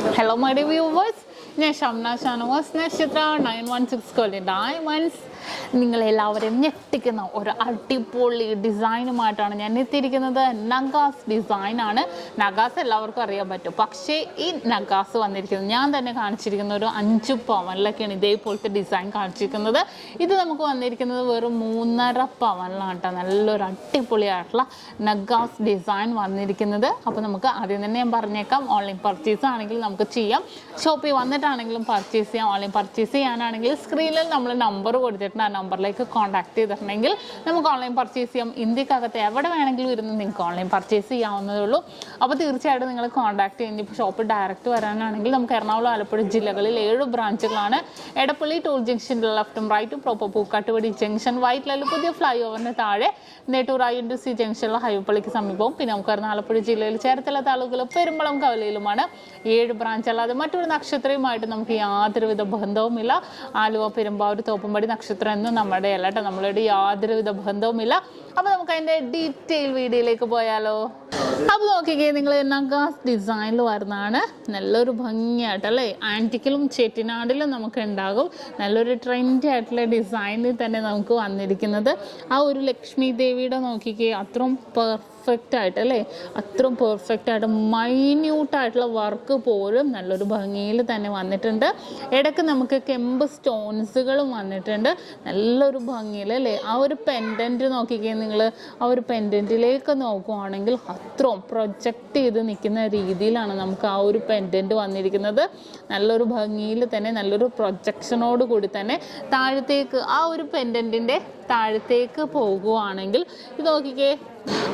Hello my dear viewers, SHAMNA Nakshathra 916 Diamonds. നിങ്ങളെല്ലാവരും ഞെട്ടിക്കുന്ന ഒരു അടിപൊളി ഡിസൈനുമായിട്ടാണ് ഞാൻ എത്തിയിരിക്കുന്നത്. നഗാസ് ഡിസൈനാണ്. നഗാസ് എല്ലാവർക്കും അറിയാൻ പറ്റും. പക്ഷേ ഈ നഗാസ് വന്നിരിക്കുന്നത് ഞാൻ തന്നെ കാണിച്ചിരിക്കുന്ന ഒരു 5 പവനിലൊക്കെയാണ് ഇതേപോലത്തെ ഡിസൈൻ കാണിച്ചിരിക്കുന്നത്. ഇത് നമുക്ക് വന്നിരിക്കുന്നത് വെറും 3.5 പവനിലാണ് കേട്ടോ. നല്ലൊരു അടിപൊളിയായിട്ടുള്ള നഗാസ് ഡിസൈൻ വന്നിരിക്കുന്നത്. അപ്പോൾ നമുക്ക് ആദ്യം തന്നെ ഞാൻ പറഞ്ഞേക്കാം, ഓൺലൈൻ പർച്ചേസ് ആണെങ്കിൽ നമുക്ക് ചെയ്യാം, ഷോപ്പിൽ വന്നിട്ടാണെങ്കിലും പർച്ചേസ് ചെയ്യാം. ഓൺലൈൻ പർച്ചേസ് ചെയ്യാനാണെങ്കിൽ സ്ക്രീനിൽ നമ്മൾ നമ്പർ കൊടുത്തിട്ട് ആ നമ്പറിലേക്ക് കോൺടാക്ട് ചെയ്തിട്ടുണ്ടെങ്കിൽ നമുക്ക് ഓൺലൈൻ പർച്ചേസ് ചെയ്യാം. ഇന്ത്യക്കകത്ത് എവിടെ വേണമെങ്കിലും ഇരുന്ന് നിങ്ങൾക്ക് ഓൺലൈൻ പർച്ചേസ് ചെയ്യാവുന്നതേ ഉള്ളൂ. അപ്പോൾ തീർച്ചയായിട്ടും നിങ്ങൾ കോൺടാക്ട് ചെയ്യുന്നത്. ഇപ്പോൾ ഷോപ്പ് ഡയറക്റ്റ് വരാനാണെങ്കിൽ നമുക്ക് എറണാകുളം, ആലപ്പുഴ ജില്ലകളിൽ 7 ബ്രാഞ്ചുകളാണ്. എടപ്പള്ളി ടോൾ ജംഗ്ഷനിൽ ലെഫ്റ്റും റൈറ്റും, പ്രോപ്പർ പൂക്കാട്ടുപടി ജംഗ്ഷൻ, വൈറ്റിലല്ല പുതിയ ഫ്ലൈ ഓവറിന് താഴെ, നെട്ടൂർ INTC ജംഗ്ഷനിലെ ഹൈവേപ്പള്ളിക്ക് സമീപവും. പിന്നെ നമുക്ക് വരുന്ന ആലപ്പുഴ ജില്ലയിൽ ചേർത്തല താലൂക്കിൽ പെരുമ്പളം കവലയിലുമാണ് 7 ബ്രാഞ്ച്. അല്ലാതെ മറ്റൊരു നക്ഷത്രയുമായിട്ട് നമുക്ക് യാതൊരുവിധ ബന്ധവുമില്ല. ആലുവ, പെരുമ്പാവൂർ, തോപ്പുംപടി നക്ഷത്രം ഒന്നും നമ്മുടെ അല്ല കേട്ടോ. നമ്മളുടെ യാതൊരുവിധ ബന്ധവുമില്ല. അപ്പോൾ നമുക്ക് അതിൻ്റെ ഡീറ്റെയിൽ വീഡിയോയിലേക്ക് പോയാലോ. അപ്പോൾ നോക്കിക്കേ, നിങ്ങൾ നഗാസ് ഡിസൈനിൽ വരുന്നതാണ്. നല്ലൊരു ഭംഗിയായിട്ടല്ലേ, ആൻറ്റിക്കിലും ചെട്ടിനാടിലും നമുക്ക് ഉണ്ടാകും. നല്ലൊരു ട്രെൻഡി ആയിട്ടുള്ള ഡിസൈനിൽ തന്നെ നമുക്ക് വന്നിരിക്കുന്നത്. ആ ഒരു ലക്ഷ്മി ദേവിയുടെ നോക്കിക്കേ, അത്രയും പെർഫെക്റ്റ് ആയിട്ട് അല്ലേ, അത്രയും പെർഫെക്റ്റ് ആയിട്ട് മൈന്യൂട്ടായിട്ടുള്ള വർക്ക് പോലും നല്ലൊരു ഭംഗിയിൽ തന്നെ വന്നിട്ടുണ്ട്. ഇടയ്ക്ക് നമുക്ക് കെമ്പ് സ്റ്റോൺസുകളും വന്നിട്ടുണ്ട് നല്ലൊരു ഭംഗിയിൽ അല്ലേ. ആ ഒരു പെൻഡൻറ്റ് നോക്കിക്കേ നിങ്ങൾ, ആ ഒരു പെൻഡൻറ്റിലേക്ക് നോക്കുവാണെങ്കിൽ അത്രയും പ്രൊജക്റ്റ് ചെയ്ത് നിൽക്കുന്ന രീതിയിലാണ് നമുക്ക് ആ ഒരു പെൻഡൻറ്റ് വന്നിരിക്കുന്നത്. നല്ലൊരു ഭംഗിയിൽ തന്നെ, നല്ലൊരു പ്രൊജക്ഷനോട് കൂടി തന്നെ താഴത്തേക്ക് ആ ഒരു പെൻഡൻറ്റിൻ്റെ താഴത്തേക്ക് പോകുവാണെങ്കിൽ ഇത് നോക്കിക്കേ,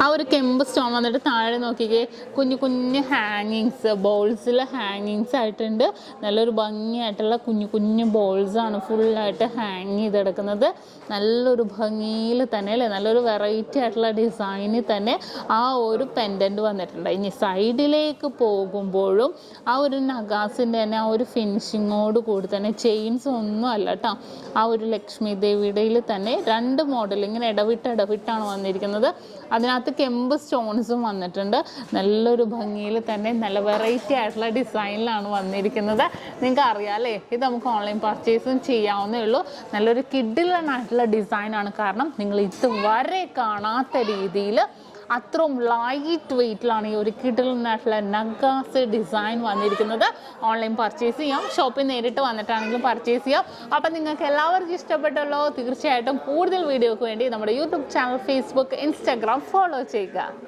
ആ ഒരു കെമ്പ് സ്റ്റോൺ വന്നിട്ട് താഴെ നോക്കിക്കേ കുഞ്ഞു കുഞ്ഞു ഹാങ്ങിങ്സ്, ബോൾസിൽ ഹാങ്ങിങ്സ് ആയിട്ടുണ്ട്. നല്ലൊരു ഭംഗിയായിട്ടുള്ള കുഞ്ഞു കുഞ്ഞു ബോൾസാണ് ഫുള്ളായിട്ട് ഹാങ് ചെയ്തെടുക്കുന്നത്. നല്ലൊരു ഭംഗിയിൽ തന്നെ അല്ലേ, നല്ലൊരു വെറൈറ്റി ആയിട്ടുള്ള ഡിസൈനിൽ തന്നെ ആ ഒരു പെൻഡൻറ്റ് വന്നിട്ടുണ്ട്. ഇനി സൈഡിലേക്ക് പോകുമ്പോഴും ആ ഒരു നഗാസിൻ്റെ തന്നെ ആ ഒരു ഫിനിഷിങ്ങോട് കൂടി തന്നെ, ചെയിൻസ് ഒന്നും അല്ല കേട്ടോ, ആ ഒരു ലക്ഷ്മി ദേവിയുടെയിൽ തന്നെ 2 മോഡൽ ഇങ്ങനെ ഇടവിട്ടാണ് വന്നിരിക്കുന്നത്. അതിനകത്ത് കെമ്പ് സ്റ്റോൺസും വന്നിട്ടുണ്ട്. നല്ലൊരു ഭംഗിയിൽ തന്നെ നല്ല വെറൈറ്റി ആയിട്ടുള്ള ഡിസൈനിലാണ് വന്നിരിക്കുന്നത്. നിങ്ങൾക്ക് അറിയാം അല്ലേ, ഇത് നമുക്ക് ഓൺലൈൻ പർച്ചേസും ചെയ്യാവുന്നേ ഉള്ളൂ. നല്ലൊരു കിഡിലനായിട്ടുള്ള ഡിസൈനാണ്. കാരണം നിങ്ങൾ ഇതുവരെ കാണാത്ത രീതിയിൽ അത്രയും ലൈറ്റ് വെയ്റ്റിലാണ് ഈ ഒരു കിഡിലനായിട്ടുള്ള നഗാസ് ഡിസൈൻ വന്നിരിക്കുന്നത്. ഓൺലൈൻ പർച്ചേസ് ചെയ്യാം, ഷോപ്പിൽ നേരിട്ട് വന്നിട്ടാണെങ്കിലും പർച്ചേസ് ചെയ്യാം. അപ്പം നിങ്ങൾക്ക് എല്ലാവർക്കും ഇഷ്ടപ്പെട്ടല്ലോ. തീർച്ചയായിട്ടും കൂടുതൽ വീഡിയോക്ക് വേണ്ടി നമ്മുടെ YouTube channel, Facebook, Instagram follow ചെയ്യുക.